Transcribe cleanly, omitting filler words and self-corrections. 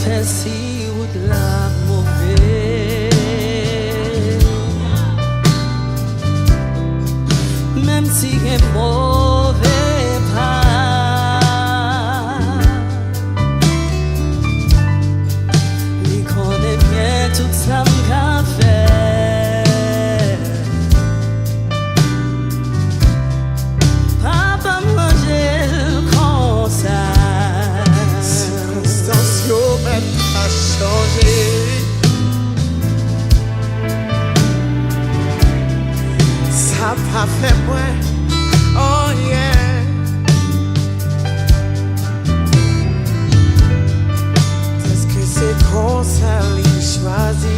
fait si ou de la mauvaise. Même si est mauvais pas, il connaît bien tout ça m'a fait. Papa manger comme ça. Circonstances même a changé. Ça pas fait moi. Oh yeah. Est-ce que c'est comme ça qu'il choisit?